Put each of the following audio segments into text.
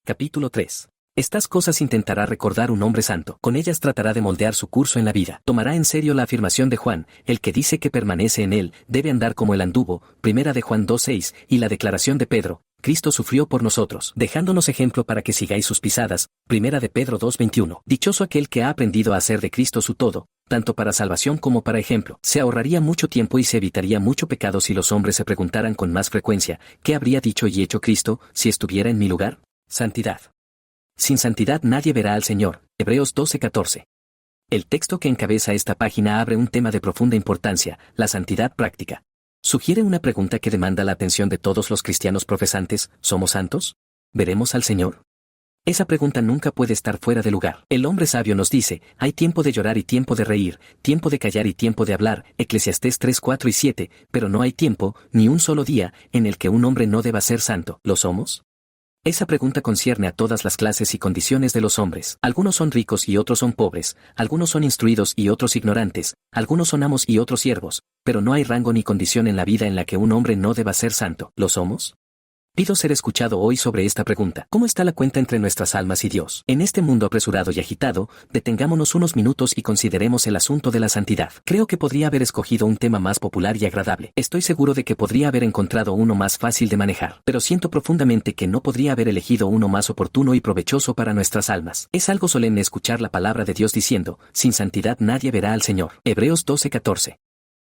Capítulo 3. Estas cosas intentará recordar un hombre santo. Con ellas tratará de moldear su curso en la vida. Tomará en serio la afirmación de Juan, el que dice que permanece en él, debe andar como él anduvo, primera de Juan 2:6, y la declaración de Pedro, Cristo sufrió por nosotros, dejándonos ejemplo para que sigáis sus pisadas, primera de Pedro 2:21. Dichoso aquel que ha aprendido a hacer de Cristo su todo, tanto para salvación como para ejemplo. Se ahorraría mucho tiempo y se evitaría mucho pecado si los hombres se preguntaran con más frecuencia, ¿qué habría dicho y hecho Cristo, si estuviera en mi lugar? Santidad. Sin santidad nadie verá al Señor. Hebreos 12:14. El texto que encabeza esta página abre un tema de profunda importancia, la santidad práctica. Sugiere una pregunta que demanda la atención de todos los cristianos profesantes: ¿somos santos? ¿Veremos al Señor? Esa pregunta nunca puede estar fuera de lugar. El hombre sabio nos dice, hay tiempo de llorar y tiempo de reír, tiempo de callar y tiempo de hablar, Eclesiastés 3:4 y 7, pero no hay tiempo, ni un solo día, en el que un hombre no deba ser santo. ¿Lo somos? Esa pregunta concierne a todas las clases y condiciones de los hombres. Algunos son ricos y otros son pobres, algunos son instruidos y otros ignorantes, algunos son amos y otros siervos, pero no hay rango ni condición en la vida en la que un hombre no deba ser santo. ¿Lo somos? Pido ser escuchado hoy sobre esta pregunta. ¿Cómo está la cuenta entre nuestras almas y Dios? En este mundo apresurado y agitado, detengámonos unos minutos y consideremos el asunto de la santidad. Creo que podría haber escogido un tema más popular y agradable. Estoy seguro de que podría haber encontrado uno más fácil de manejar. Pero siento profundamente que no podría haber elegido uno más oportuno y provechoso para nuestras almas. Es algo solemne escuchar la palabra de Dios diciendo, sin santidad nadie verá al Señor. Hebreos 12:14.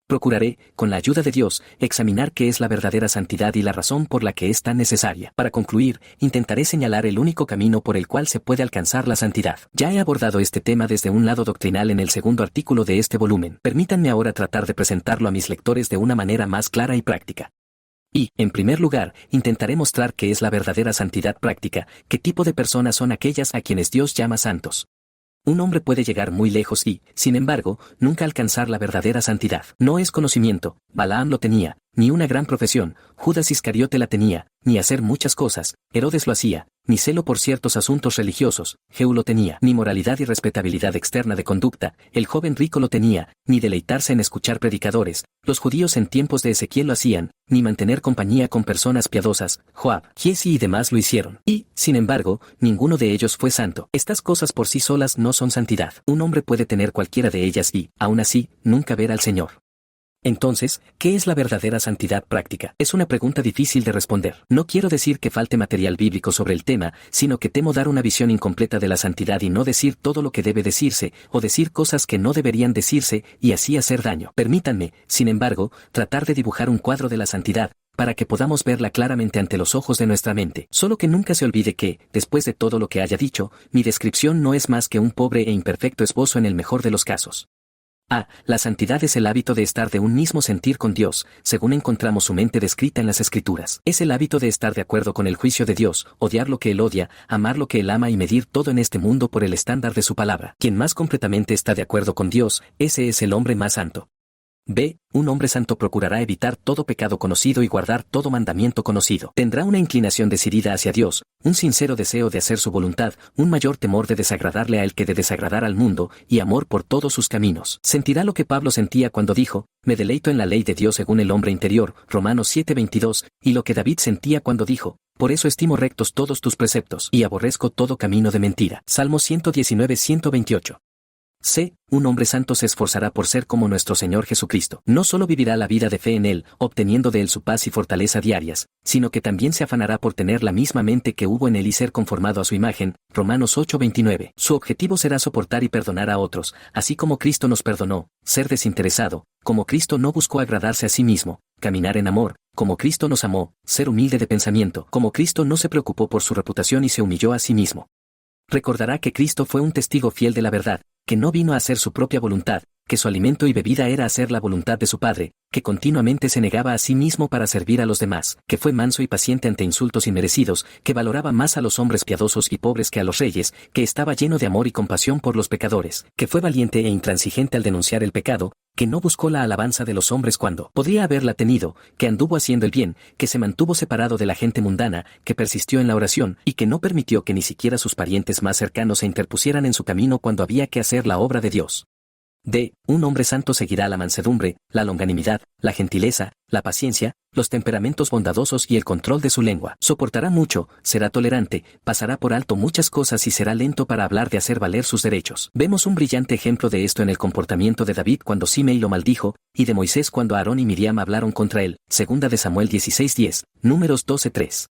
Procuraré, con la ayuda de Dios, examinar qué es la verdadera santidad y la razón por la que es tan necesaria. Para concluir, intentaré señalar el único camino por el cual se puede alcanzar la santidad. Ya he abordado este tema desde un lado doctrinal en el segundo artículo de este volumen. Permítanme ahora tratar de presentarlo a mis lectores de una manera más clara y práctica. Y, en primer lugar, intentaré mostrar qué es la verdadera santidad práctica, qué tipo de personas son aquellas a quienes Dios llama santos. Un hombre puede llegar muy lejos y, sin embargo, nunca alcanzar la verdadera santidad. No es conocimiento, Balaam lo tenía, ni una gran profesión, Judas Iscariote la tenía, ni hacer muchas cosas, Herodes lo hacía, ni celo por ciertos asuntos religiosos, Jehú lo tenía, ni moralidad y respetabilidad externa de conducta, el joven rico lo tenía, ni deleitarse en escuchar predicadores, los judíos en tiempos de Ezequiel lo hacían, ni mantener compañía con personas piadosas, Joab, Giesi y demás lo hicieron. Y, sin embargo, ninguno de ellos fue santo. Estas cosas por sí solas no son santidad. Un hombre puede tener cualquiera de ellas y, aún así, nunca ver al Señor. Entonces, ¿qué es la verdadera santidad práctica? Es una pregunta difícil de responder. No quiero decir que falte material bíblico sobre el tema, sino que temo dar una visión incompleta de la santidad y no decir todo lo que debe decirse, o decir cosas que no deberían decirse, y así hacer daño. Permítanme, sin embargo, tratar de dibujar un cuadro de la santidad, para que podamos verla claramente ante los ojos de nuestra mente. Solo que nunca se olvide que, después de todo lo que haya dicho, mi descripción no es más que un pobre e imperfecto esbozo en el mejor de los casos. La santidad es el hábito de estar de un mismo sentir con Dios, según encontramos su mente descrita en las Escrituras. Es el hábito de estar de acuerdo con el juicio de Dios, odiar lo que Él odia, amar lo que Él ama y medir todo en este mundo por el estándar de su palabra. Quien más completamente está de acuerdo con Dios, ese es el hombre más santo. B. Un hombre santo procurará evitar todo pecado conocido y guardar todo mandamiento conocido. Tendrá una inclinación decidida hacia Dios, un sincero deseo de hacer su voluntad, un mayor temor de desagradarle a Él que de desagradar al mundo, y amor por todos sus caminos. Sentirá lo que Pablo sentía cuando dijo, me deleito en la ley de Dios según el hombre interior, Romanos 7:22, y lo que David sentía cuando dijo, por eso estimo rectos todos tus preceptos, y aborrezco todo camino de mentira. Salmos 119:128. C. Un hombre santo se esforzará por ser como nuestro Señor Jesucristo. No solo vivirá la vida de fe en Él, obteniendo de Él su paz y fortaleza diarias, sino que también se afanará por tener la misma mente que hubo en Él y ser conformado a su imagen, Romanos 8:29. Su objetivo será soportar y perdonar a otros, así como Cristo nos perdonó, ser desinteresado, como Cristo no buscó agradarse a sí mismo, caminar en amor, como Cristo nos amó, ser humilde de pensamiento, como Cristo no se preocupó por su reputación y se humilló a sí mismo. Recordará que Cristo fue un testigo fiel de la verdad, que no vino a hacer su propia voluntad, que su alimento y bebida era hacer la voluntad de su Padre, que continuamente se negaba a sí mismo para servir a los demás, que fue manso y paciente ante insultos inmerecidos, que valoraba más a los hombres piadosos y pobres que a los reyes, que estaba lleno de amor y compasión por los pecadores, que fue valiente e intransigente al denunciar el pecado, que no buscó la alabanza de los hombres cuando podría haberla tenido, que anduvo haciendo el bien, que se mantuvo separado de la gente mundana, que persistió en la oración, y que no permitió que ni siquiera sus parientes más cercanos se interpusieran en su camino cuando había que hacer la obra de Dios. D. Un hombre santo seguirá la mansedumbre, la longanimidad, la gentileza, la paciencia, los temperamentos bondadosos y el control de su lengua. Soportará mucho, será tolerante, pasará por alto muchas cosas y será lento para hablar de hacer valer sus derechos. Vemos un brillante ejemplo de esto en el comportamiento de David cuando Simei lo maldijo, y de Moisés cuando Aarón y Miriam hablaron contra él. Segunda de Samuel 16:10, Números 12:3.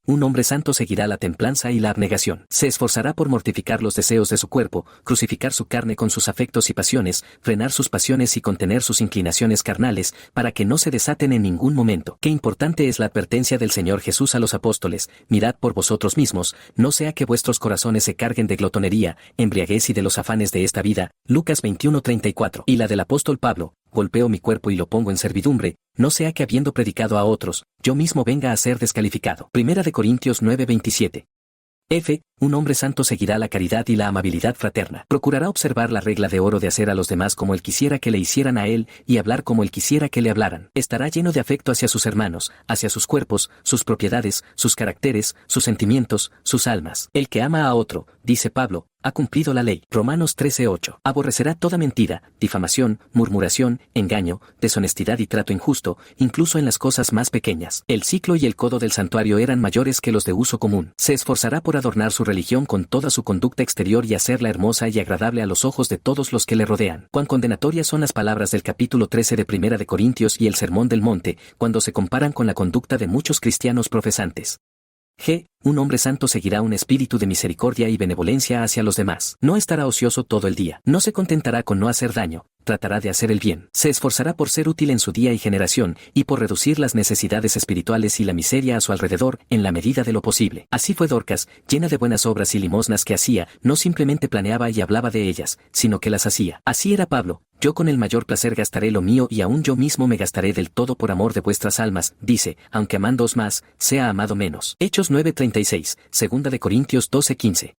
Un hombre santo seguirá la templanza y la abnegación. Se esforzará por mortificar los deseos de su cuerpo, crucificar su carne con sus afectos y pasiones, frenar sus pasiones y contener sus inclinaciones carnales, para que no se desaten en ningún momento. Qué importante es la advertencia del Señor Jesús a los apóstoles: mirad por vosotros mismos, no sea que vuestros corazones se carguen de glotonería, embriaguez y de los afanes de esta vida. Lucas 21:34. Y la del apóstol Pablo: golpeo mi cuerpo y lo pongo en servidumbre, no sea que habiendo predicado a otros, yo mismo venga a ser descalificado. Primera de Corintios 9:27. Un hombre santo seguirá la caridad y la amabilidad fraterna. Procurará observar la regla de oro de hacer a los demás como él quisiera que le hicieran a él, y hablar como él quisiera que le hablaran. Estará lleno de afecto hacia sus hermanos, hacia sus cuerpos, sus propiedades, sus caracteres, sus sentimientos, sus almas. El que ama a otro, dice Pablo, ha cumplido la ley. Romanos 13:8. Aborrecerá toda mentira, difamación, murmuración, engaño, deshonestidad y trato injusto, incluso en las cosas más pequeñas. El ciclo y el codo del santuario eran mayores que los de uso común. Se esforzará por adornar su religión con toda su conducta exterior y hacerla hermosa y agradable a los ojos de todos los que le rodean. Cuán condenatorias son las palabras del capítulo 13 de Primera de Corintios y el Sermón del Monte, cuando se comparan con la conducta de muchos cristianos profesantes. Un hombre santo seguirá un espíritu de misericordia y benevolencia hacia los demás. No estará ocioso todo el día. No se contentará con no hacer daño, tratará de hacer el bien. Se esforzará por ser útil en su día y generación, y por reducir las necesidades espirituales y la miseria a su alrededor, en la medida de lo posible. Así fue Dorcas, llena de buenas obras y limosnas que hacía, no simplemente planeaba y hablaba de ellas, sino que las hacía. Así era Pablo: yo con el mayor placer gastaré lo mío y aún yo mismo me gastaré del todo por amor de vuestras almas, dice, aunque amándoos más, sea amado menos. Hechos 9:36, Segunda de Corintios 12:15.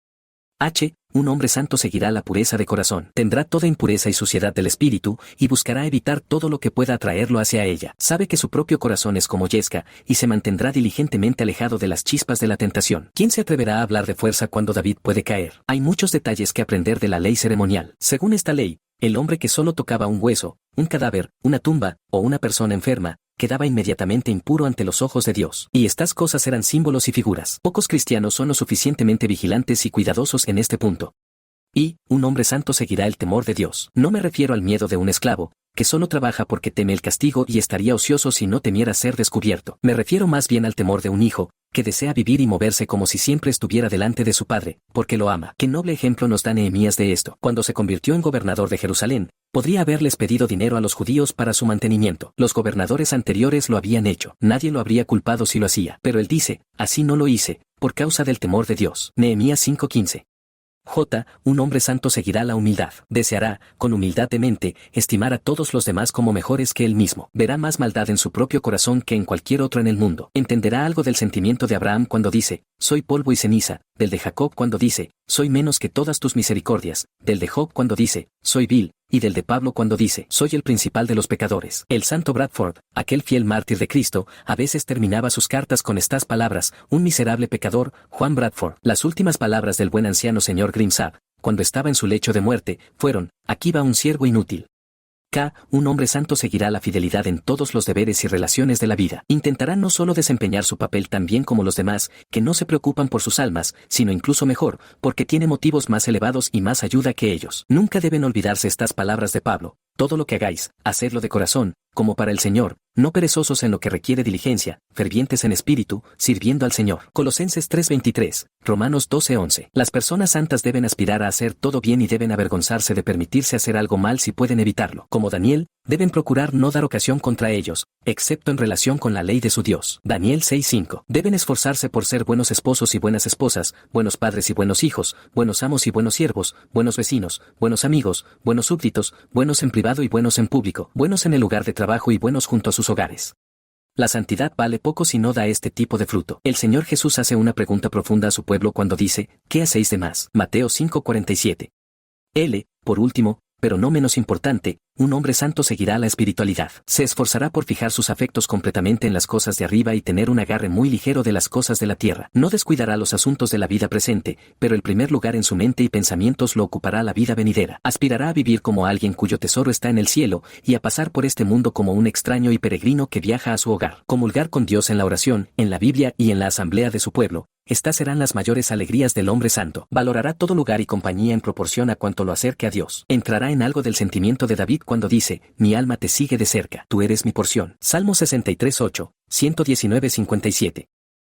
Un hombre santo seguirá la pureza de corazón. Tendrá toda impureza y suciedad del espíritu, y buscará evitar todo lo que pueda atraerlo hacia ella. Sabe que su propio corazón es como yesca, y se mantendrá diligentemente alejado de las chispas de la tentación. ¿Quién se atreverá a hablar de fuerza cuando David puede caer? Hay muchos detalles que aprender de la ley ceremonial. Según esta ley, el hombre que solo tocaba un hueso, un cadáver, una tumba, o una persona enferma, quedaba inmediatamente impuro ante los ojos de Dios. Y estas cosas eran símbolos y figuras. Pocos cristianos son lo suficientemente vigilantes y cuidadosos en este punto. Un hombre santo seguirá el temor de Dios. No me refiero al miedo de un esclavo, que solo trabaja porque teme el castigo y estaría ocioso si no temiera ser descubierto. Me refiero más bien al temor de un hijo, que desea vivir y moverse como si siempre estuviera delante de su padre, porque lo ama. Qué noble ejemplo nos da Nehemías de esto. Cuando se convirtió en gobernador de Jerusalén, podría haberles pedido dinero a los judíos para su mantenimiento. Los gobernadores anteriores lo habían hecho. Nadie lo habría culpado si lo hacía. Pero él dice: así no lo hice, por causa del temor de Dios. Nehemías 5:15. Un hombre santo seguirá la humildad. Deseará, con humildad de mente, estimar a todos los demás como mejores que él mismo. Verá más maldad en su propio corazón que en cualquier otro en el mundo. Entenderá algo del sentimiento de Abraham cuando dice: soy polvo y ceniza, del de Jacob cuando dice: soy menos que todas tus misericordias, del de Job cuando dice: soy vil, y del de Pablo cuando dice: soy el principal de los pecadores. El santo Bradford, aquel fiel mártir de Cristo, a veces terminaba sus cartas con estas palabras: un miserable pecador, Juan Bradford. Las últimas palabras del buen anciano señor Grimsab, cuando estaba en su lecho de muerte, fueron: aquí va un siervo inútil. Un hombre santo seguirá la fidelidad en todos los deberes y relaciones de la vida. Intentará no solo desempeñar su papel tan bien como los demás, que no se preocupan por sus almas, sino incluso mejor, porque tiene motivos más elevados y más ayuda que ellos. Nunca deben olvidarse estas palabras de Pablo: todo lo que hagáis, hacedlo de corazón, como para el Señor, no perezosos en lo que requiere diligencia, fervientes en espíritu, sirviendo al Señor. Colosenses 3:23, Romanos 12:11. Las personas santas deben aspirar a hacer todo bien y deben avergonzarse de permitirse hacer algo mal si pueden evitarlo. Como Daniel, deben procurar no dar ocasión contra ellos, excepto en relación con la ley de su Dios. Daniel 6:5. Deben esforzarse por ser buenos esposos y buenas esposas, buenos padres y buenos hijos, buenos amos y buenos siervos, buenos vecinos, buenos amigos, buenos súbditos, buenos en privado y buenos en público, buenos en el lugar de trabajo y buenos junto a sus hogares. La santidad vale poco si no da este tipo de fruto. El Señor Jesús hace una pregunta profunda a su pueblo cuando dice: ¿qué hacéis de más? Mateo 5:47. Por último, pero no menos importante, un hombre santo seguirá la espiritualidad. Se esforzará por fijar sus afectos completamente en las cosas de arriba y tener un agarre muy ligero de las cosas de la tierra. No descuidará los asuntos de la vida presente, pero el primer lugar en su mente y pensamientos lo ocupará la vida venidera. Aspirará a vivir como alguien cuyo tesoro está en el cielo, y a pasar por este mundo como un extraño y peregrino que viaja a su hogar. Comulgar con Dios en la oración, en la Biblia y en la asamblea de su pueblo. Estas serán las mayores alegrías del hombre santo. Valorará todo lugar y compañía en proporción a cuanto lo acerque a Dios. Entrará en algo del sentimiento de David cuando dice, mi alma te sigue de cerca, tú eres mi porción. Salmo 63:8, 119:57.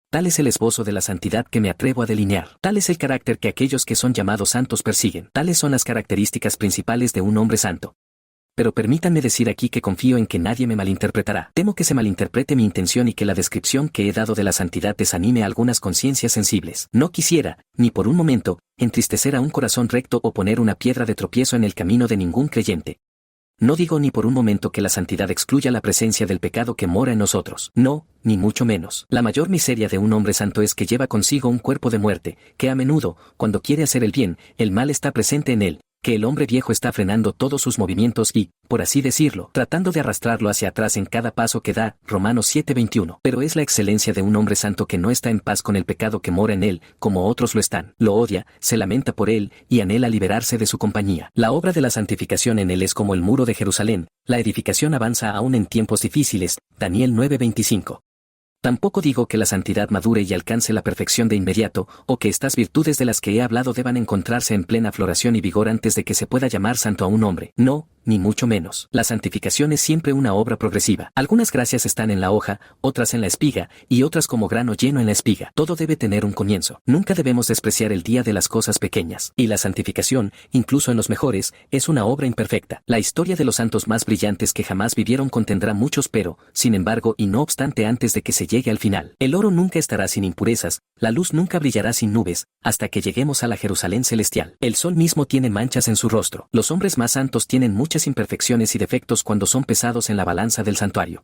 Tal es el esbozo de la santidad que me atrevo a delinear. Tal es el carácter que aquellos que son llamados santos persiguen. Tales son las características principales de un hombre santo. Pero permítanme decir aquí que confío en que nadie me malinterpretará. Temo que se malinterprete mi intención y que la descripción que he dado de la santidad desanime a algunas conciencias sensibles. No quisiera, ni por un momento, entristecer a un corazón recto o poner una piedra de tropiezo en el camino de ningún creyente. No digo ni por un momento que la santidad excluya la presencia del pecado que mora en nosotros. No, ni mucho menos. La mayor miseria de un hombre santo es que lleva consigo un cuerpo de muerte, que a menudo, cuando quiere hacer el bien, el mal está presente en él, que el hombre viejo está frenando todos sus movimientos y, por así decirlo, tratando de arrastrarlo hacia atrás en cada paso que da, Romanos 7:21. Pero es la excelencia de un hombre santo que no está en paz con el pecado que mora en él, como otros lo están. Lo odia, se lamenta por él, y anhela liberarse de su compañía. La obra de la santificación en él es como el muro de Jerusalén, la edificación avanza aún en tiempos difíciles, Daniel 9:25. Tampoco digo que la santidad madure y alcance la perfección de inmediato, o que estas virtudes de las que he hablado deban encontrarse en plena floración y vigor antes de que se pueda llamar santo a un hombre. No, ni mucho menos. La santificación es siempre una obra progresiva. Algunas gracias están en la hoja, otras en la espiga, y otras como grano lleno en la espiga. Todo debe tener un comienzo. Nunca debemos despreciar el día de las cosas pequeñas. Y la santificación, incluso en los mejores, es una obra imperfecta. La historia de los santos más brillantes que jamás vivieron contendrá muchos pero, sin embargo y no obstante antes de que se llegue al final. El oro nunca estará sin impurezas, la luz nunca brillará sin nubes, hasta que lleguemos a la Jerusalén celestial. El sol mismo tiene manchas en su rostro. Los hombres más santos tienen muchas imperfecciones y defectos cuando son pesados en la balanza del santuario.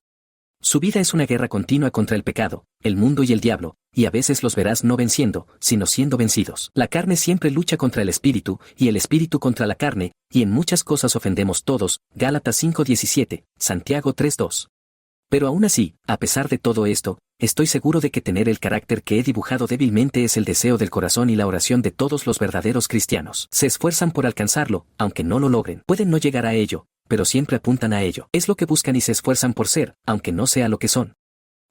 Su vida es una guerra continua contra el pecado, el mundo y el diablo, y a veces los verás no venciendo, sino siendo vencidos. La carne siempre lucha contra el espíritu, y el espíritu contra la carne, y en muchas cosas ofendemos todos, Gálatas 5:17, Santiago 3:2. Pero aún así, a pesar de todo esto, estoy seguro de que tener el carácter que he dibujado débilmente es el deseo del corazón y la oración de todos los verdaderos cristianos. Se esfuerzan por alcanzarlo, aunque no lo logren. Pueden no llegar a ello, pero siempre apuntan a ello. Es lo que buscan y se esfuerzan por ser, aunque no sea lo que son.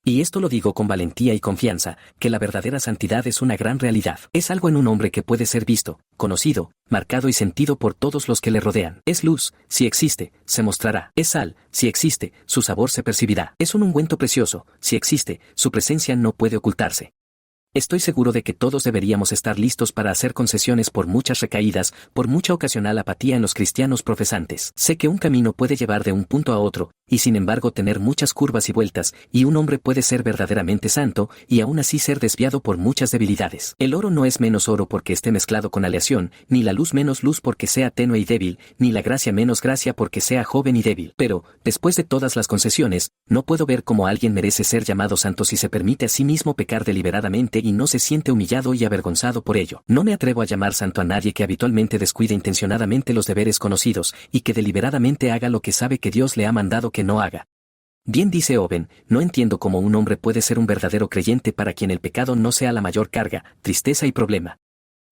Y esto lo digo con valentía y confianza, que la verdadera santidad es una gran realidad. Es algo en un hombre que puede ser visto, conocido, marcado y sentido por todos los que le rodean. Es luz, si existe, se mostrará. Es sal, si existe, su sabor se percibirá. Es un ungüento precioso, si existe, su presencia no puede ocultarse. Estoy seguro de que todos deberíamos estar listos para hacer concesiones por muchas recaídas, por mucha ocasional apatía en los cristianos profesantes. Sé que un camino puede llevar de un punto a otro, y sin embargo tener muchas curvas y vueltas, y un hombre puede ser verdaderamente santo, y aún así ser desviado por muchas debilidades. El oro no es menos oro porque esté mezclado con aleación, ni la luz menos luz porque sea tenue y débil, ni la gracia menos gracia porque sea joven y débil. Pero, después de todas las concesiones, no puedo ver cómo alguien merece ser llamado santo si se permite a sí mismo pecar deliberadamente y no se siente humillado y avergonzado por ello. No me atrevo a llamar santo a nadie que habitualmente descuide intencionadamente los deberes conocidos, y que deliberadamente haga lo que sabe que Dios le ha mandado que no haga. Bien dice Owen, no entiendo cómo un hombre puede ser un verdadero creyente para quien el pecado no sea la mayor carga, tristeza y problema.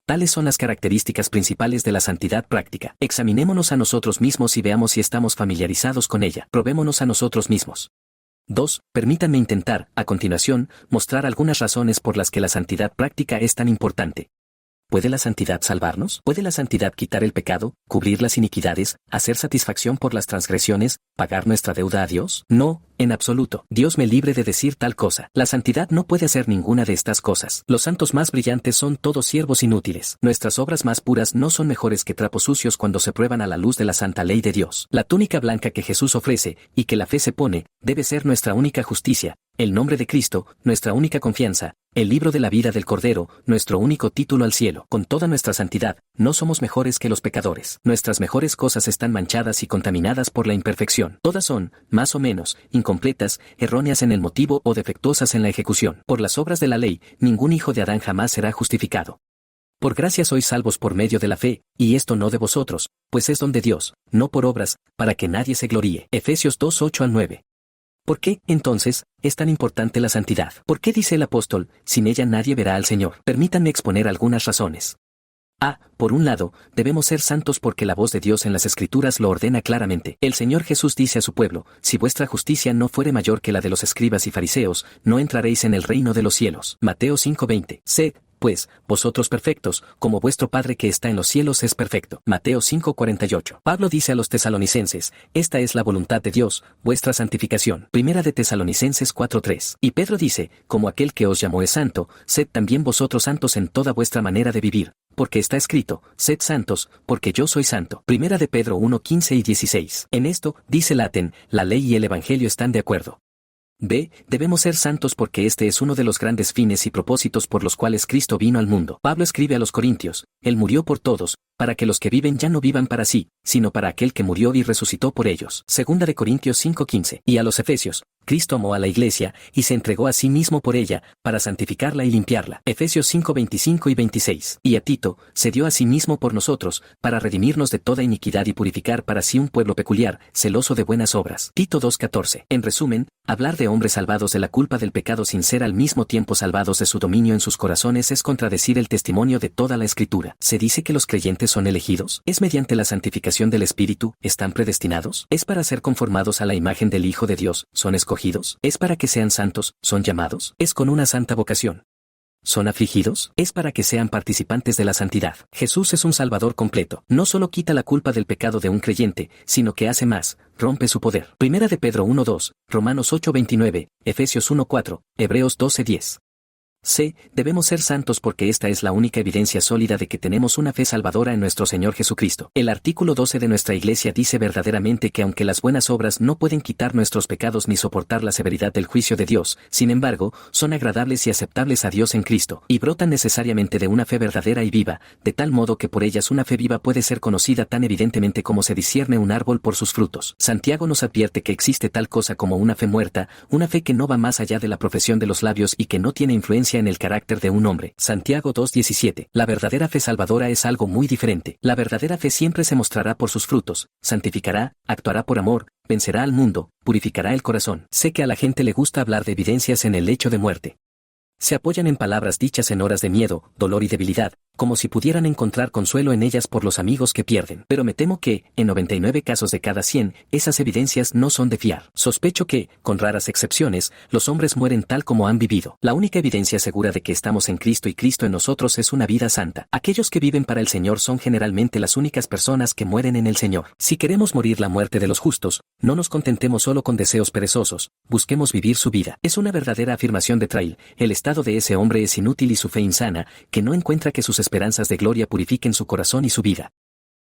Tales son las características principales de la santidad práctica. Examinémonos a nosotros mismos y veamos si estamos familiarizados con ella. Probémonos a nosotros mismos. 2. Permítanme intentar, a continuación, mostrar algunas razones por las que la santidad práctica es tan importante. ¿Puede la santidad salvarnos? ¿Puede la santidad quitar el pecado, cubrir las iniquidades, hacer satisfacción por las transgresiones, pagar nuestra deuda a Dios? No, en absoluto. Dios me libre de decir tal cosa. La santidad no puede hacer ninguna de estas cosas. Los santos más brillantes son todos siervos inútiles. Nuestras obras más puras no son mejores que trapos sucios cuando se prueban a la luz de la santa ley de Dios. La túnica blanca que Jesús ofrece, y que la fe se pone, debe ser nuestra única justicia, el nombre de Cristo, nuestra única confianza, el libro de la vida del Cordero, nuestro único título al cielo. Con toda nuestra santidad, no somos mejores que los pecadores. Nuestras mejores cosas están manchadas y contaminadas por la imperfección. Todas son, más o menos, incompletas, erróneas en el motivo o defectuosas en la ejecución. Por las obras de la ley, ningún hijo de Adán jamás será justificado. Por gracia sois salvos por medio de la fe, y esto no de vosotros, pues es don de Dios, no por obras, para que nadie se gloríe. Efesios 2, 8 al 9. ¿Por qué, entonces, es tan importante la santidad? ¿Por qué dice el apóstol, sin ella nadie verá al Señor? Permítanme exponer algunas razones. Por un lado, debemos ser santos porque la voz de Dios en las Escrituras lo ordena claramente. El Señor Jesús dice a su pueblo, si vuestra justicia no fuere mayor que la de los escribas y fariseos, no entraréis en el reino de los cielos. Mateo 5:20. Sed, pues, vosotros perfectos, como vuestro Padre que está en los cielos es perfecto. Mateo 5:48. Pablo dice a los tesalonicenses, esta es la voluntad de Dios, vuestra santificación. Primera de Tesalonicenses 4:3. Y Pedro dice, como aquel que os llamó es santo, sed también vosotros santos en toda vuestra manera de vivir, porque está escrito, sed santos, porque yo soy santo. Primera de Pedro 1:15 y 16. En esto, dice Laten, la ley y el evangelio están de acuerdo. Debemos ser santos porque este es uno de los grandes fines y propósitos por los cuales Cristo vino al mundo. Pablo escribe a los Corintios, Él murió por todos, para que los que viven ya no vivan para sí, sino para aquel que murió y resucitó por ellos. Segunda de Corintios 5:15. Y a los Efesios, Cristo amó a la iglesia, y se entregó a sí mismo por ella, para santificarla y limpiarla. Efesios 5:25 y 26. Y a Tito, se dio a sí mismo por nosotros, para redimirnos de toda iniquidad y purificar para sí un pueblo peculiar, celoso de buenas obras. Tito 2:14. En resumen, hablar de hombres salvados de la culpa del pecado sin ser al mismo tiempo salvados de su dominio en sus corazones es contradecir el testimonio de toda la Escritura. ¿Se dice que los creyentes son elegidos? ¿Es mediante la santificación del Espíritu? ¿Están predestinados? ¿Es para ser conformados a la imagen del Hijo de Dios? ¿Son escogidos? ¿Es para que sean santos? ¿Son llamados? ¿Es con una santa vocación? ¿Son afligidos? Es para que sean participantes de la santidad. Jesús es un Salvador completo. No solo quita la culpa del pecado de un creyente, sino que hace más, rompe su poder. Primera de Pedro 1:2, Romanos 8:29, Efesios 1:4, Hebreos 12:10. Debemos ser santos porque esta es la única evidencia sólida de que tenemos una fe salvadora en nuestro Señor Jesucristo. El artículo 12 de nuestra Iglesia dice verdaderamente que aunque las buenas obras no pueden quitar nuestros pecados ni soportar la severidad del juicio de Dios, sin embargo, son agradables y aceptables a Dios en Cristo, y brotan necesariamente de una fe verdadera y viva, de tal modo que por ellas una fe viva puede ser conocida tan evidentemente como se discierne un árbol por sus frutos. Santiago nos advierte que existe tal cosa como una fe muerta, una fe que no va más allá de la profesión de los labios y que no tiene influencia en el carácter de un hombre. Santiago 2:17. La verdadera fe salvadora es algo muy diferente. La verdadera fe siempre se mostrará por sus frutos, santificará, actuará por amor, vencerá al mundo, purificará el corazón. Sé que a la gente le gusta hablar de evidencias en el lecho de muerte. Se apoyan en palabras dichas en horas de miedo, dolor y debilidad, como si pudieran encontrar consuelo en ellas por los amigos que pierden. Pero me temo que, en 99 casos de cada 100, esas evidencias no son de fiar. Sospecho que, con raras excepciones, los hombres mueren tal como han vivido. La única evidencia segura de que estamos en Cristo y Cristo en nosotros es una vida santa. Aquellos que viven para el Señor son generalmente las únicas personas que mueren en el Señor. Si queremos morir la muerte de los justos, no nos contentemos solo con deseos perezosos, busquemos vivir su vida. Es una verdadera afirmación de Trail. El estado de ese hombre es inútil y su fe insana, que no encuentra que sus esperanzas de gloria purifiquen su corazón y su vida.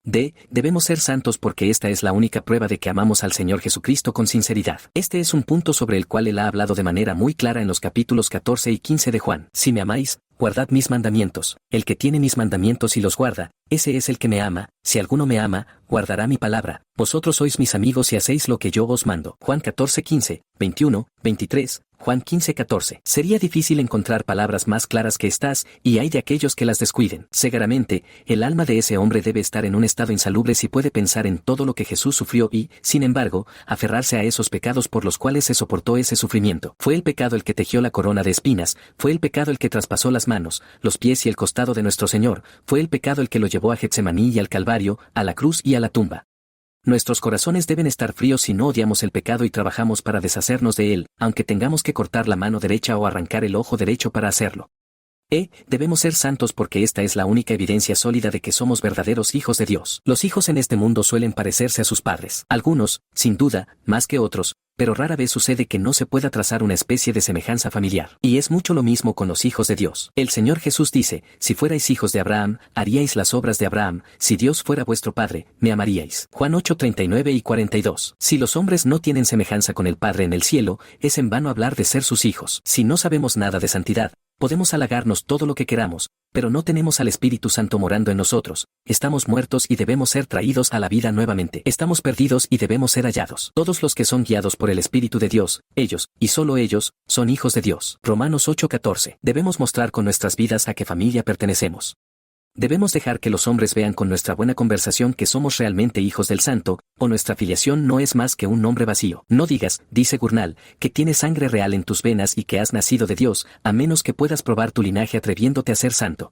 Debemos ser santos porque esta es la única prueba de que amamos al Señor Jesucristo con sinceridad. Este es un punto sobre el cual Él ha hablado de manera muy clara en los capítulos 14 y 15 de Juan. Si me amáis, guardad mis mandamientos. El que tiene mis mandamientos y los guarda, ese es el que me ama. Si alguno me ama, guardará mi palabra. Vosotros sois mis amigos y hacéis lo que yo os mando. Juan 14:15, 21, 23. Juan 15:14. Sería difícil encontrar palabras más claras que estas, y hay de aquellos que las descuiden. Cegaramente, el alma de ese hombre debe estar en un estado insalubre si puede pensar en todo lo que Jesús sufrió y, sin embargo, aferrarse a esos pecados por los cuales se soportó ese sufrimiento. Fue el pecado el que tejió la corona de espinas, fue el pecado el que traspasó las manos, los pies y el costado de nuestro Señor, fue el pecado el que lo llevó a Getsemaní y al Calvario, a la cruz y a la tumba. Nuestros corazones deben estar fríos si no odiamos el pecado y trabajamos para deshacernos de él, aunque tengamos que cortar la mano derecha o arrancar el ojo derecho para hacerlo. Debemos ser santos porque esta es la única evidencia sólida de que somos verdaderos hijos de Dios. Los hijos en este mundo suelen parecerse a sus padres. Algunos, sin duda, más que otros, pero rara vez sucede que no se pueda trazar una especie de semejanza familiar. Y es mucho lo mismo con los hijos de Dios. El Señor Jesús dice, si fuerais hijos de Abraham, haríais las obras de Abraham, si Dios fuera vuestro Padre, me amaríais. Juan 8:39 y 42. Si los hombres no tienen semejanza con el Padre en el cielo, es en vano hablar de ser sus hijos. Si no sabemos nada de santidad, podemos halagarnos todo lo que queramos, pero no tenemos al Espíritu Santo morando en nosotros. Estamos muertos y debemos ser traídos a la vida nuevamente. Estamos perdidos y debemos ser hallados. Todos los que son guiados por el Espíritu de Dios, ellos, y solo ellos, son hijos de Dios. Romanos 8:14. Debemos mostrar con nuestras vidas a qué familia pertenecemos. Debemos dejar que los hombres vean con nuestra buena conversación que somos realmente hijos del Santo, o nuestra filiación no es más que un nombre vacío. No digas, dice Gurnall, que tienes sangre real en tus venas y que has nacido de Dios, a menos que puedas probar tu linaje atreviéndote a ser santo.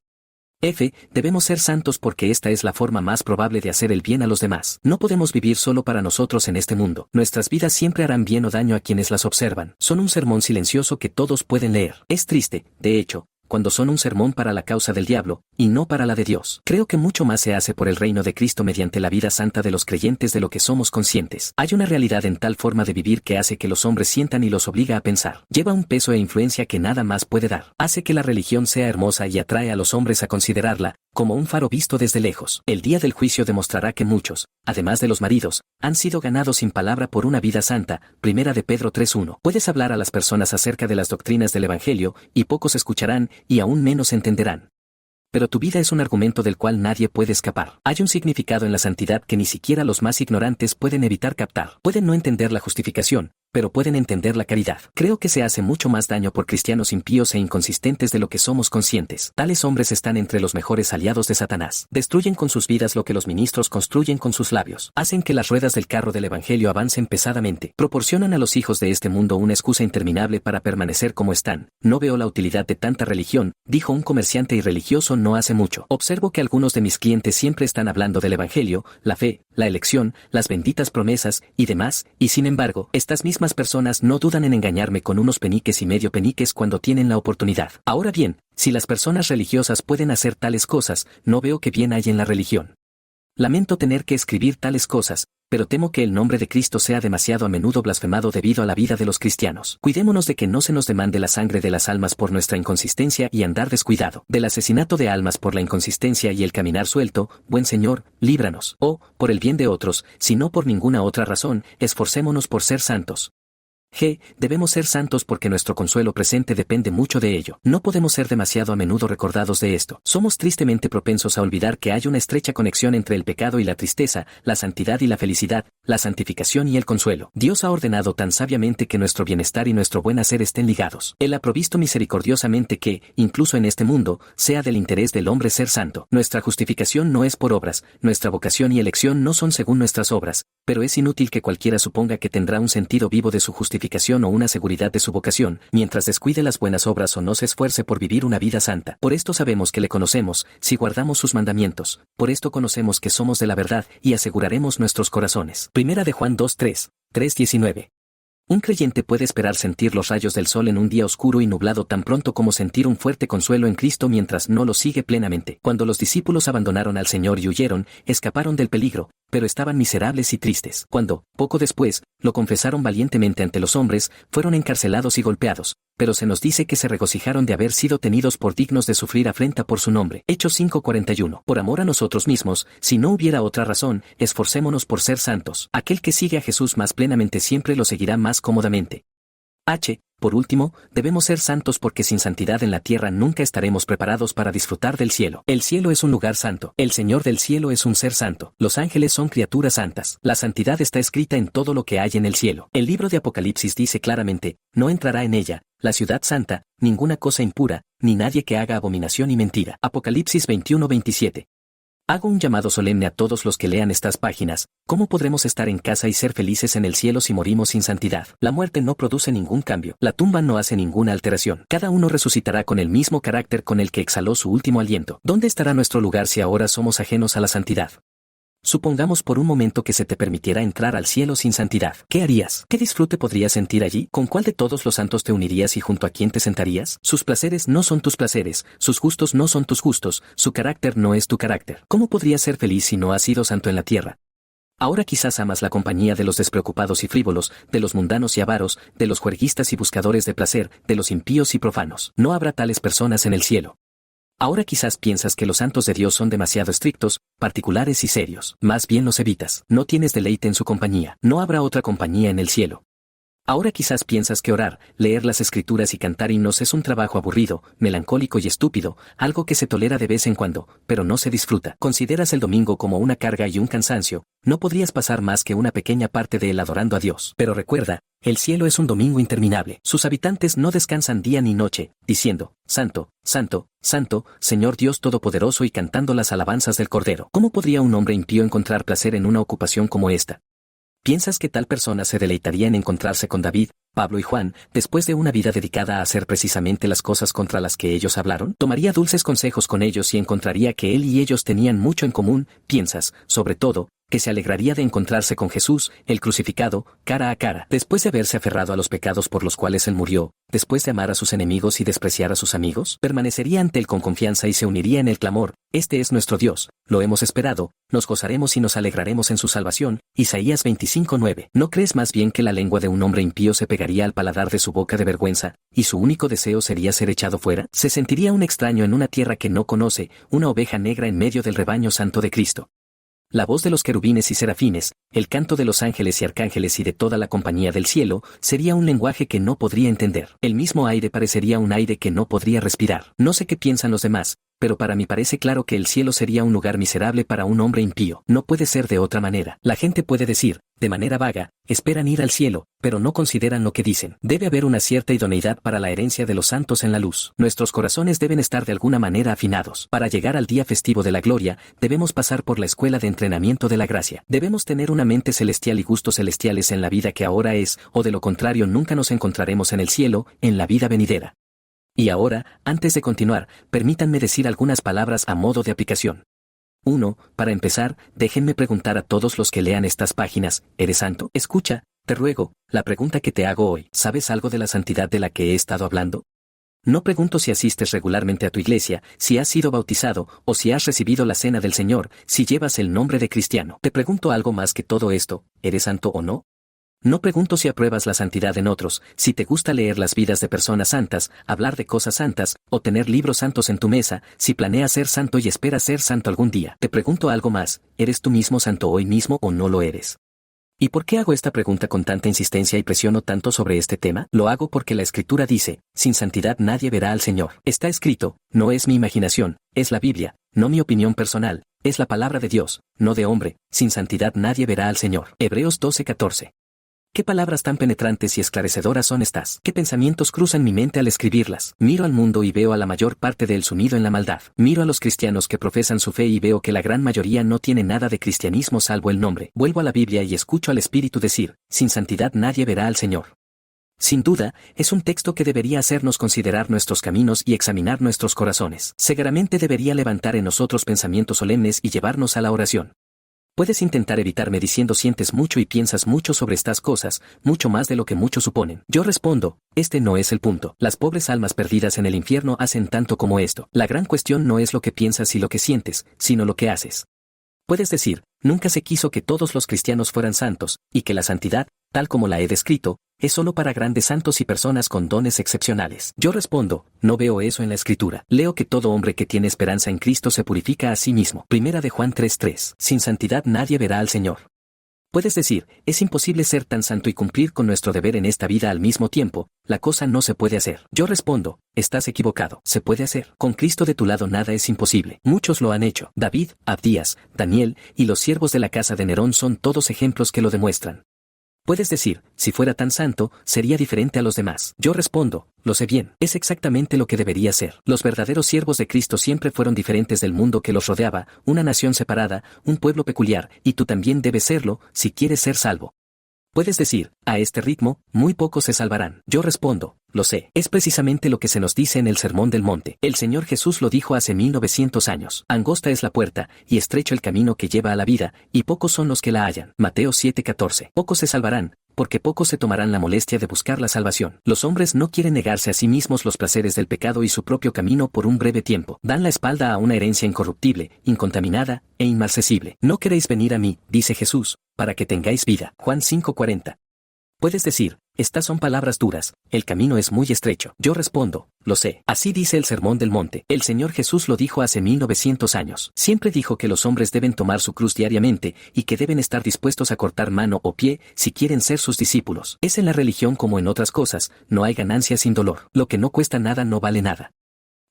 Debemos ser santos porque esta es la forma más probable de hacer el bien a los demás. No podemos vivir solo para nosotros en este mundo. Nuestras vidas siempre harán bien o daño a quienes las observan. Son un sermón silencioso que todos pueden leer. Es triste, de hecho, cuando son un sermón para la causa del diablo, y no para la de Dios. Creo que mucho más se hace por el reino de Cristo mediante la vida santa de los creyentes de lo que somos conscientes. Hay una realidad en tal forma de vivir que hace que los hombres sientan y los obliga a pensar. Lleva un peso e influencia que nada más puede dar. Hace que la religión sea hermosa y atrae a los hombres a considerarla, como un faro visto desde lejos. El día del juicio demostrará que muchos, además de los maridos, han sido ganados sin palabra por una vida santa. Primera de Pedro 3:1. Puedes hablar a las personas acerca de las doctrinas del Evangelio, y pocos escucharán, y aún menos entenderán. Pero tu vida es un argumento del cual nadie puede escapar. Hay un significado en la santidad que ni siquiera los más ignorantes pueden evitar captar. Pueden no entender la justificación, pero pueden entender la caridad. Creo que se hace mucho más daño por cristianos impíos e inconsistentes de lo que somos conscientes. Tales hombres están entre los mejores aliados de Satanás. Destruyen con sus vidas lo que los ministros construyen con sus labios. Hacen que las ruedas del carro del Evangelio avancen pesadamente. Proporcionan a los hijos de este mundo una excusa interminable para permanecer como están. No veo la utilidad de tanta religión, dijo un comerciante irreligioso no hace mucho. Observo que algunos de mis clientes siempre están hablando del Evangelio, la fe, la elección, las benditas promesas, y demás, y sin embargo, estas mismas personas no dudan en engañarme con unos peniques y medio peniques cuando tienen la oportunidad. Ahora bien, si las personas religiosas pueden hacer tales cosas, no veo qué bien hay en la religión. Lamento tener que escribir tales cosas, pero temo que el nombre de Cristo sea demasiado a menudo blasfemado debido a la vida de los cristianos. Cuidémonos de que no se nos demande la sangre de las almas por nuestra inconsistencia y andar descuidado. Del asesinato de almas por la inconsistencia y el caminar suelto, buen Señor, líbranos. O, por el bien de otros, si no por ninguna otra razón, esforcémonos por ser santos. Debemos ser santos porque nuestro consuelo presente depende mucho de ello. No podemos ser demasiado a menudo recordados de esto. Somos tristemente propensos a olvidar que hay una estrecha conexión entre el pecado y la tristeza, la santidad y la felicidad, la santificación y el consuelo. Dios ha ordenado tan sabiamente que nuestro bienestar y nuestro buen hacer estén ligados. Él ha provisto misericordiosamente que, incluso en este mundo, sea del interés del hombre ser santo. Nuestra justificación no es por obras, nuestra vocación y elección no son según nuestras obras, pero es inútil que cualquiera suponga que tendrá un sentido vivo de su justificación o una seguridad de su vocación, mientras descuide las buenas obras o no se esfuerce por vivir una vida santa. Por esto sabemos que le conocemos, si guardamos sus mandamientos. Por esto conocemos que somos de la verdad, y aseguraremos nuestros corazones. Primera de Juan 2:3, 3:19. Un creyente puede esperar sentir los rayos del sol en un día oscuro y nublado tan pronto como sentir un fuerte consuelo en Cristo mientras no lo sigue plenamente. Cuando los discípulos abandonaron al Señor y huyeron, escaparon del peligro, pero estaban miserables y tristes. Cuando, poco después, lo confesaron valientemente ante los hombres, fueron encarcelados y golpeados, pero se nos dice que se regocijaron de haber sido tenidos por dignos de sufrir afrenta por su nombre. Hechos 5:41. Por amor a nosotros mismos, si no hubiera otra razón, esforcémonos por ser santos. Aquel que sigue a Jesús más plenamente siempre lo seguirá más cómodamente. Por último, debemos ser santos porque sin santidad en la tierra nunca estaremos preparados para disfrutar del cielo. El cielo es un lugar santo. El Señor del cielo es un ser santo. Los ángeles son criaturas santas. La santidad está escrita en todo lo que hay en el cielo. El libro de Apocalipsis dice claramente, no entrará en ella, la ciudad santa, ninguna cosa impura, ni nadie que haga abominación y mentira. Apocalipsis 21:27. Hago un llamado solemne a todos los que lean estas páginas. ¿Cómo podremos estar en casa y ser felices en el cielo si morimos sin santidad? La muerte no produce ningún cambio. La tumba no hace ninguna alteración. Cada uno resucitará con el mismo carácter con el que exhaló su último aliento. ¿Dónde estará nuestro lugar si ahora somos ajenos a la santidad? Supongamos por un momento que se te permitiera entrar al cielo sin santidad. ¿Qué harías? ¿Qué disfrute podrías sentir allí? ¿Con cuál de todos los santos te unirías y junto a quién te sentarías? Sus placeres no son tus placeres, sus gustos no son tus gustos, su carácter no es tu carácter. ¿Cómo podrías ser feliz si no has sido santo en la tierra? Ahora quizás amas la compañía de los despreocupados y frívolos, de los mundanos y avaros, de los juerguistas y buscadores de placer, de los impíos y profanos. No habrá tales personas en el cielo. Ahora quizás piensas que los santos de Dios son demasiado estrictos, particulares y serios. Más bien los evitas. No tienes deleite en su compañía. No habrá otra compañía en el cielo. Ahora quizás piensas que orar, leer las escrituras y cantar himnos es un trabajo aburrido, melancólico y estúpido, algo que se tolera de vez en cuando, pero no se disfruta. Consideras el domingo como una carga y un cansancio, no podrías pasar más que una pequeña parte de él adorando a Dios. Pero recuerda, El cielo es un domingo interminable. Sus habitantes no descansan día ni noche, diciendo, Santo, Santo, Santo, Señor Dios Todopoderoso y cantando las alabanzas del Cordero. ¿Cómo podría un hombre impío encontrar placer en una ocupación como esta? ¿Piensas que tal persona se deleitaría en encontrarse con David, Pablo y Juan, después de una vida dedicada a hacer precisamente las cosas contra las que ellos hablaron? ¿Tomaría dulces consejos con ellos y encontraría que él y ellos tenían mucho en común? ¿Piensas, sobre todo, que se alegraría de encontrarse con Jesús, el crucificado, cara a cara, después de haberse aferrado a los pecados por los cuales él murió, después de amar a sus enemigos y despreciar a sus amigos? Permanecería ante él con confianza y se uniría en el clamor, este es nuestro Dios, lo hemos esperado, nos gozaremos y nos alegraremos en su salvación. Isaías 25:9. ¿No crees más bien que la lengua de un hombre impío se pegaría al paladar de su boca de vergüenza, y su único deseo sería ser echado fuera? Se sentiría un extraño en una tierra que no conoce, una oveja negra en medio del rebaño santo de Cristo. La voz de los querubines y serafines, el canto de los ángeles y arcángeles y de toda la compañía del cielo, sería un lenguaje que no podría entender. El mismo aire parecería un aire que no podría respirar. No sé qué piensan los demás, pero para mí parece claro que el cielo sería un lugar miserable para un hombre impío. No puede ser de otra manera. La gente puede decir, de manera vaga, esperan ir al cielo, pero no consideran lo que dicen. Debe haber una cierta idoneidad para la herencia de los santos en la luz. Nuestros corazones deben estar de alguna manera afinados. Para llegar al día festivo de la gloria, debemos pasar por la escuela de entrenamiento de la gracia. Debemos tener una mente celestial y gustos celestiales en la vida que ahora es, o de lo contrario nunca nos encontraremos en el cielo, en la vida venidera. Y ahora, antes de continuar, permítanme decir algunas palabras a modo de aplicación. 1. Para empezar, déjenme preguntar a todos los que lean estas páginas, ¿eres santo? Escucha, te ruego, la pregunta que te hago hoy, ¿sabes algo de la santidad de la que he estado hablando? No pregunto si asistes regularmente a tu iglesia, si has sido bautizado, o si has recibido la cena del Señor, si llevas el nombre de cristiano. Te pregunto algo más que todo esto, ¿eres santo o no? No pregunto si apruebas la santidad en otros, si te gusta leer las vidas de personas santas, hablar de cosas santas, o tener libros santos en tu mesa, si planeas ser santo y esperas ser santo algún día. Te pregunto algo más, ¿eres tú mismo santo hoy mismo o no lo eres? ¿Y por qué hago esta pregunta con tanta insistencia y presiono tanto sobre este tema? Lo hago porque la Escritura dice, sin santidad nadie verá al Señor. Está escrito, no es mi imaginación, es la Biblia, no mi opinión personal, es la palabra de Dios, no de hombre, sin santidad nadie verá al Señor. Hebreos 12:14. ¿Qué palabras tan penetrantes y esclarecedoras son estas? ¿Qué pensamientos cruzan mi mente al escribirlas? Miro al mundo y veo a la mayor parte de él sumido en la maldad. Miro a los cristianos que profesan su fe y veo que la gran mayoría no tiene nada de cristianismo salvo el nombre. Vuelvo a la Biblia y escucho al Espíritu decir, sin santidad nadie verá al Señor. Sin duda, es un texto que debería hacernos considerar nuestros caminos y examinar nuestros corazones. Seguramente debería levantar en nosotros pensamientos solemnes y llevarnos a la oración. Puedes intentar evitarme diciendo sientes mucho y piensas mucho sobre estas cosas, mucho más de lo que muchos suponen. Yo respondo, este no es el punto. Las pobres almas perdidas en el infierno hacen tanto como esto. La gran cuestión no es lo que piensas y lo que sientes, sino lo que haces. Puedes decir, nunca se quiso que todos los cristianos fueran santos, y que la santidad, tal como la he descrito, es solo para grandes santos y personas con dones excepcionales. Yo respondo, no veo eso en la Escritura. Leo que todo hombre que tiene esperanza en Cristo se purifica a sí mismo. Primera de Juan 3:3. Sin santidad nadie verá al Señor. Puedes decir, es imposible ser tan santo y cumplir con nuestro deber en esta vida al mismo tiempo, la cosa no se puede hacer. Yo respondo, estás equivocado, se puede hacer. Con Cristo de tu lado nada es imposible. Muchos lo han hecho. David, Abdías, Daniel, y los siervos de la casa de Nerón son todos ejemplos que lo demuestran. Puedes decir, si fuera tan santo, sería diferente a los demás. Yo respondo, lo sé bien, es exactamente lo que debería ser. Los verdaderos siervos de Cristo siempre fueron diferentes del mundo que los rodeaba, una nación separada, un pueblo peculiar, y tú también debes serlo, si quieres ser salvo. Puedes decir, a este ritmo, muy pocos se salvarán. Yo respondo, lo sé. Es precisamente lo que se nos dice en el Sermón del Monte. El Señor Jesús lo dijo hace 1900 años. Angosta es la puerta, y estrecho el camino que lleva a la vida, y pocos son los que la hallan. Mateo 7:14. Pocos se salvarán, porque pocos se tomarán la molestia de buscar la salvación. Los hombres no quieren negarse a sí mismos los placeres del pecado y su propio camino por un breve tiempo. Dan la espalda a una herencia incorruptible, incontaminada e inmarcesible. No queréis venir a mí, dice Jesús, para que tengáis vida. Juan 5:40. Puedes decir, estas son palabras duras, el camino es muy estrecho. Yo respondo, lo sé. Así dice el Sermón del Monte. El Señor Jesús lo dijo hace 1900 años. Siempre dijo que los hombres deben tomar su cruz diariamente y que deben estar dispuestos a cortar mano o pie si quieren ser sus discípulos. Es en la religión como en otras cosas, no hay ganancia sin dolor. Lo que no cuesta nada no vale nada.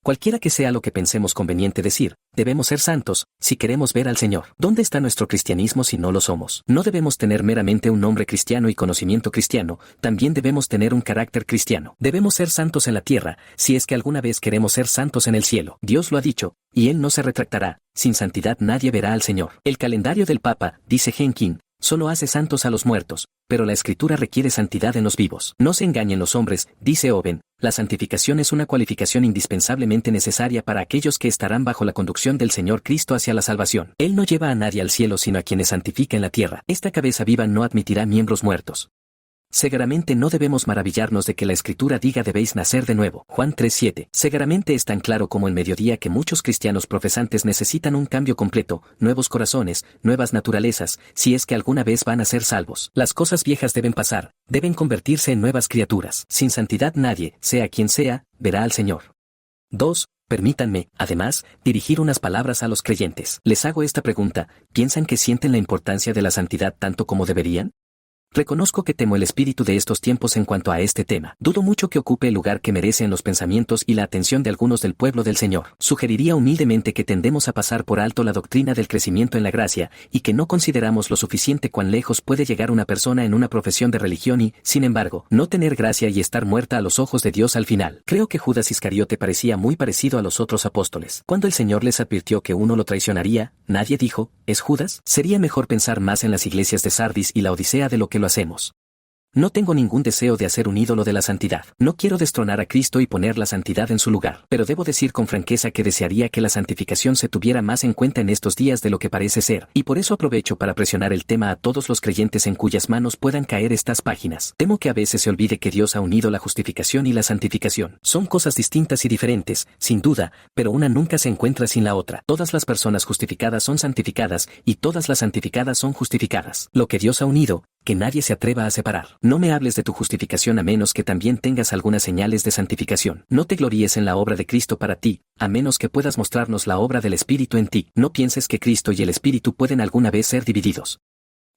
Cualquiera que sea lo que pensemos conveniente decir, debemos ser santos, si queremos ver al Señor. ¿Dónde está nuestro cristianismo si no lo somos? No debemos tener meramente un nombre cristiano y conocimiento cristiano, también debemos tener un carácter cristiano. Debemos ser santos en la tierra, si es que alguna vez queremos ser santos en el cielo. Dios lo ha dicho, y Él no se retractará, sin santidad nadie verá al Señor. El calendario del Papa, dice Henkin, solo hace santos a los muertos, pero la Escritura requiere santidad en los vivos. No se engañen los hombres, dice Owen, la santificación es una cualificación indispensablemente necesaria para aquellos que estarán bajo la conducción del Señor Cristo hacia la salvación. Él no lleva a nadie al cielo sino a quienes santifica en la tierra. Esta cabeza viva no admitirá miembros muertos. Seguramente no debemos maravillarnos de que la Escritura diga debéis nacer de nuevo. Juan 3:7. Seguramente es tan claro como el mediodía que muchos cristianos profesantes necesitan un cambio completo, nuevos corazones, nuevas naturalezas, si es que alguna vez van a ser salvos. Las cosas viejas deben pasar, deben convertirse en nuevas criaturas. Sin santidad nadie, sea quien sea, verá al Señor. 2. Permítanme, además, dirigir unas palabras a los creyentes. Les hago esta pregunta, ¿piensan que sienten la importancia de la santidad tanto como deberían? Reconozco que temo el espíritu de estos tiempos en cuanto a este tema. Dudo mucho que ocupe el lugar que merece en los pensamientos y la atención de algunos del pueblo del Señor. Sugeriría humildemente que tendemos a pasar por alto la doctrina del crecimiento en la gracia, y que no consideramos lo suficiente cuán lejos puede llegar una persona en una profesión de religión y, sin embargo, no tener gracia y estar muerta a los ojos de Dios al final. Creo que Judas Iscariote parecía muy parecido a los otros apóstoles. Cuando el Señor les advirtió que uno lo traicionaría, nadie dijo, ¿es Judas? Sería mejor pensar más en las iglesias de Sardis y la Odisea de lo que lo hacemos. No tengo ningún deseo de hacer un ídolo de la santidad. No quiero destronar a Cristo y poner la santidad en su lugar. Pero debo decir con franqueza que desearía que la santificación se tuviera más en cuenta en estos días de lo que parece ser. Y por eso aprovecho para presionar el tema a todos los creyentes en cuyas manos puedan caer estas páginas. Temo que a veces se olvide que Dios ha unido la justificación y la santificación. Son cosas distintas y diferentes, sin duda, pero una nunca se encuentra sin la otra. Todas las personas justificadas son santificadas, y todas las santificadas son justificadas. Lo que Dios ha unido, que nadie se atreva a separar. No me hables de tu justificación a menos que también tengas algunas señales de santificación. No te gloríes en la obra de Cristo para ti, a menos que puedas mostrarnos la obra del Espíritu en ti. No pienses que Cristo y el Espíritu pueden alguna vez ser divididos.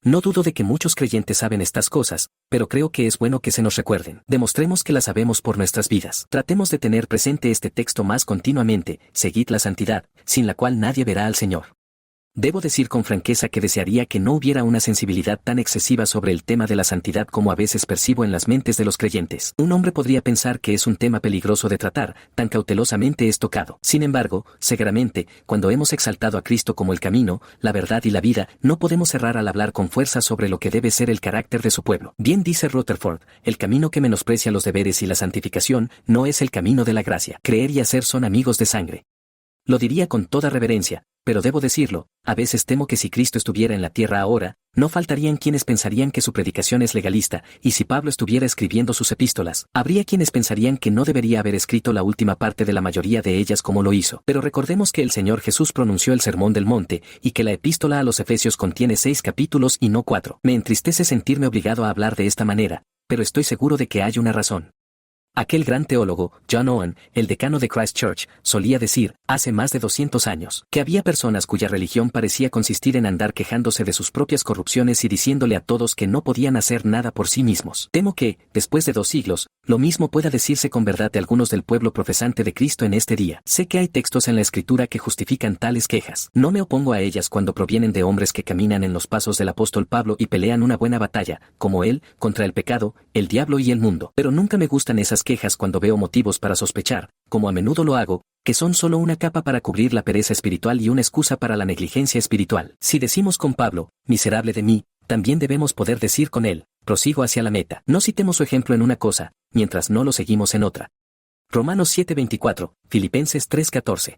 No dudo de que muchos creyentes saben estas cosas, pero creo que es bueno que se nos recuerden. Demostremos que las sabemos por nuestras vidas. Tratemos de tener presente este texto más continuamente, seguid la santidad, sin la cual nadie verá al Señor. Debo decir con franqueza que desearía que no hubiera una sensibilidad tan excesiva sobre el tema de la santidad como a veces percibo en las mentes de los creyentes. Un hombre podría pensar que es un tema peligroso de tratar, tan cautelosamente es tocado. Sin embargo, seguramente, cuando hemos exaltado a Cristo como el camino, la verdad y la vida, no podemos errar al hablar con fuerza sobre lo que debe ser el carácter de su pueblo. Bien dice Rutherford, el camino que menosprecia los deberes y la santificación, no es el camino de la gracia. Creer y hacer son amigos de sangre. Lo diría con toda reverencia, pero debo decirlo, a veces temo que si Cristo estuviera en la tierra ahora, no faltarían quienes pensarían que su predicación es legalista, y si Pablo estuviera escribiendo sus epístolas, habría quienes pensarían que no debería haber escrito la última parte de la mayoría de ellas como lo hizo. Pero recordemos que el Señor Jesús pronunció el Sermón del Monte, y que la epístola a los Efesios contiene 6 capítulos y no 4. Me entristece sentirme obligado a hablar de esta manera, pero estoy seguro de que hay una razón. Aquel gran teólogo, John Owen, el decano de Christ Church, solía decir, hace más de 200 años, que había personas cuya religión parecía consistir en andar quejándose de sus propias corrupciones y diciéndole a todos que no podían hacer nada por sí mismos. Temo que, después de 2 siglos, lo mismo pueda decirse con verdad de algunos del pueblo profesante de Cristo en este día. Sé que hay textos en la Escritura que justifican tales quejas. No me opongo a ellas cuando provienen de hombres que caminan en los pasos del apóstol Pablo y pelean una buena batalla, como él, contra el pecado, el diablo y el mundo. Pero nunca me gustan esas quejas cuando veo motivos para sospechar, como a menudo lo hago, que son solo una capa para cubrir la pereza espiritual y una excusa para la negligencia espiritual. Si decimos con Pablo, miserable de mí, también debemos poder decir con él, prosigo hacia la meta. No citemos su ejemplo en una cosa, mientras no lo seguimos en otra. Romanos 7:24, Filipenses 3:14.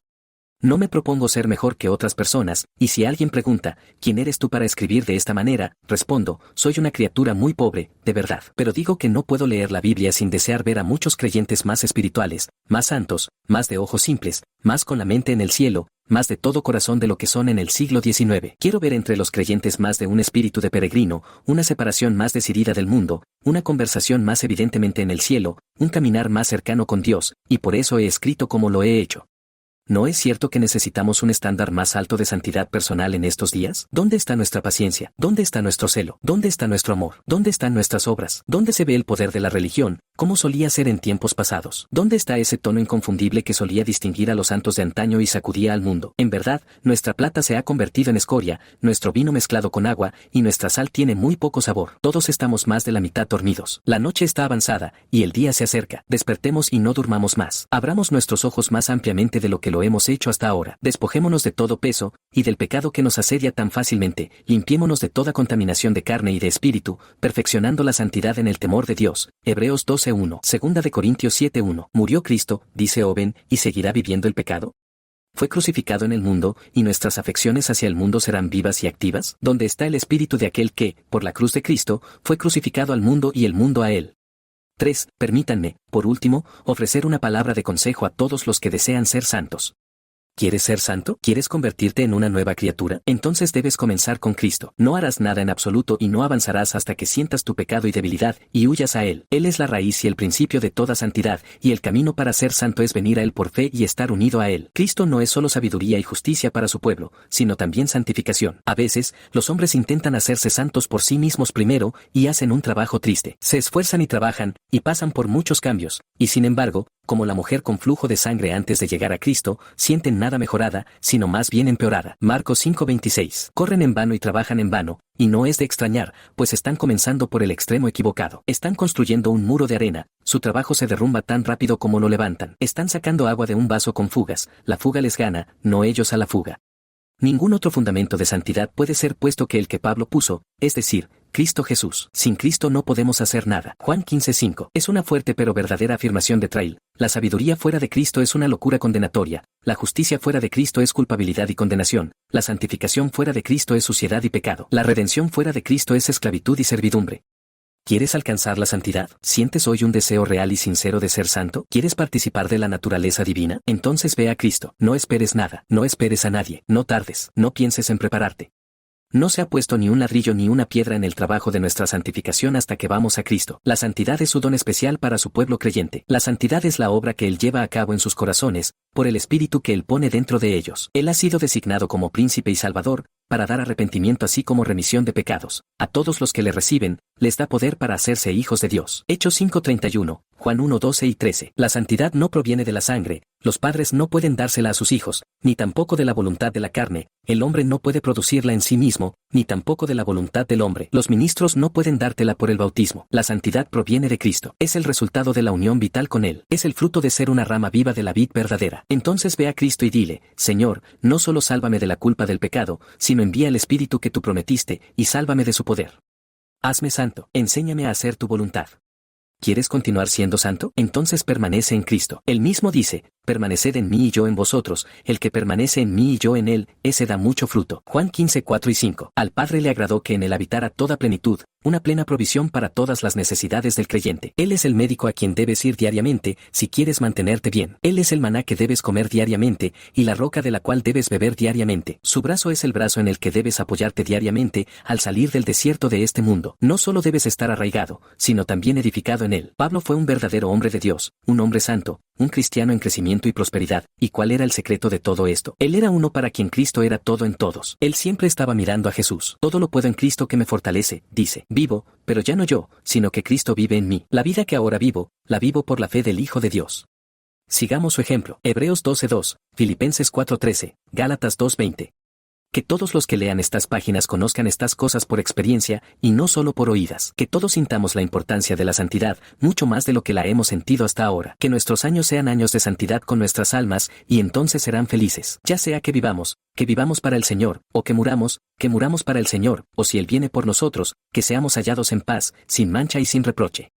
No me propongo ser mejor que otras personas, y si alguien pregunta, ¿quién eres tú para escribir de esta manera?, respondo, soy una criatura muy pobre, de verdad. Pero digo que no puedo leer la Biblia sin desear ver a muchos creyentes más espirituales, más santos, más de ojos simples, más con la mente en el cielo, más de todo corazón de lo que son en el siglo XIX. Quiero ver entre los creyentes más de un espíritu de peregrino, una separación más decidida del mundo, una conversación más evidentemente en el cielo, un caminar más cercano con Dios, y por eso he escrito como lo he hecho. ¿No es cierto que necesitamos un estándar más alto de santidad personal en estos días? ¿Dónde está nuestra paciencia? ¿Dónde está nuestro celo? ¿Dónde está nuestro amor? ¿Dónde están nuestras obras? ¿Dónde se ve el poder de la religión, como solía ser en tiempos pasados? ¿Dónde está ese tono inconfundible que solía distinguir a los santos de antaño y sacudía al mundo? En verdad, nuestra plata se ha convertido en escoria, nuestro vino mezclado con agua, y nuestra sal tiene muy poco sabor. Todos estamos más de la mitad dormidos. La noche está avanzada, y el día se acerca. Despertemos y no durmamos más. Abramos nuestros ojos más ampliamente de lo que lo hemos hecho hasta ahora. Despojémonos de todo peso, y del pecado que nos asedia tan fácilmente. Limpiémonos de toda contaminación de carne y de espíritu, perfeccionando la santidad en el temor de Dios. Hebreos 12:1. 2 de Corintios 7:1. ¿Murió Cristo, dice Oben, y seguirá viviendo el pecado? ¿Fue crucificado en el mundo, y nuestras afecciones hacia el mundo serán vivas y activas? ¿Dónde está el espíritu de aquel que, por la cruz de Cristo, fue crucificado al mundo y el mundo a él? 3. Permítanme, por último, ofrecer una palabra de consejo a todos los que desean ser santos. ¿Quieres ser santo? ¿Quieres convertirte en una nueva criatura? Entonces debes comenzar con Cristo. No harás nada en absoluto y no avanzarás hasta que sientas tu pecado y debilidad y huyas a Él. Él es la raíz y el principio de toda santidad, y el camino para ser santo es venir a Él por fe y estar unido a Él. Cristo no es solo sabiduría y justicia para su pueblo, sino también santificación. A veces, los hombres intentan hacerse santos por sí mismos primero y hacen un trabajo triste. Se esfuerzan y trabajan, y pasan por muchos cambios, y sin embargo, como la mujer con flujo de sangre antes de llegar a Cristo, sienten nada mejorada, sino más bien empeorada. Marcos 5:26. Corren en vano y trabajan en vano, y no es de extrañar, pues están comenzando por el extremo equivocado. Están construyendo un muro de arena, su trabajo se derrumba tan rápido como lo levantan. Están sacando agua de un vaso con fugas, la fuga les gana, no ellos a la fuga. Ningún otro fundamento de santidad puede ser puesto que el que Pablo puso, es decir, Cristo Jesús. Sin Cristo no podemos hacer nada. Juan 15:5. Es una fuerte pero verdadera afirmación de Trail. La sabiduría fuera de Cristo es una locura condenatoria, la justicia fuera de Cristo es culpabilidad y condenación, la santificación fuera de Cristo es suciedad y pecado, la redención fuera de Cristo es esclavitud y servidumbre. ¿Quieres alcanzar la santidad? ¿Sientes hoy un deseo real y sincero de ser santo? ¿Quieres participar de la naturaleza divina? Entonces ve a Cristo. No esperes nada, no esperes a nadie, no tardes, no pienses en prepararte. No se ha puesto ni un ladrillo ni una piedra en el trabajo de nuestra santificación hasta que vamos a Cristo. La santidad es su don especial para su pueblo creyente. La santidad es la obra que Él lleva a cabo en sus corazones, por el Espíritu que Él pone dentro de ellos. Él ha sido designado como príncipe y salvador, para dar arrepentimiento así como remisión de pecados. A todos los que le reciben, les da poder para hacerse hijos de Dios. Hechos 5:31, Juan 1:12 y 13. La santidad no proviene de la sangre, los padres no pueden dársela a sus hijos, ni tampoco de la voluntad de la carne, el hombre no puede producirla en sí mismo, ni tampoco de la voluntad del hombre. Los ministros no pueden dártela por el bautismo. La santidad proviene de Cristo. Es el resultado de la unión vital con Él. Es el fruto de ser una rama viva de la vid verdadera. Entonces ve a Cristo y dile, Señor, no solo sálvame de la culpa del pecado, sino envía el Espíritu que tú prometiste, y sálvame de su poder. Hazme santo, enséñame a hacer tu voluntad. ¿Quieres continuar siendo santo? Entonces permanece en Cristo. Él mismo dice, permaneced en mí y yo en vosotros, el que permanece en mí y yo en él, ese da mucho fruto. Juan 15:4 y 5. Al Padre le agradó que en él habitara toda plenitud, una plena provisión para todas las necesidades del creyente. Él es el médico a quien debes ir diariamente, si quieres mantenerte bien. Él es el maná que debes comer diariamente, y la roca de la cual debes beber diariamente. Su brazo es el brazo en el que debes apoyarte diariamente, al salir del desierto de este mundo. No solo debes estar arraigado, sino también edificado en él. Pablo fue un verdadero hombre de Dios, un hombre santo, un cristiano en crecimiento y prosperidad. ¿Y cuál era el secreto de todo esto? Él era uno para quien Cristo era todo en todos. Él siempre estaba mirando a Jesús. Todo lo puedo en Cristo que me fortalece, dice. Vivo, pero ya no yo, sino que Cristo vive en mí. La vida que ahora vivo, la vivo por la fe del Hijo de Dios. Sigamos su ejemplo. Hebreos 12:2, Filipenses 4:13, Gálatas 2:20. Que todos los que lean estas páginas conozcan estas cosas por experiencia, y no solo por oídas. Que todos sintamos la importancia de la santidad, mucho más de lo que la hemos sentido hasta ahora. Que nuestros años sean años de santidad con nuestras almas, y entonces serán felices. Ya sea que vivamos para el Señor, o que muramos para el Señor, o si Él viene por nosotros, que seamos hallados en paz, sin mancha y sin reproche.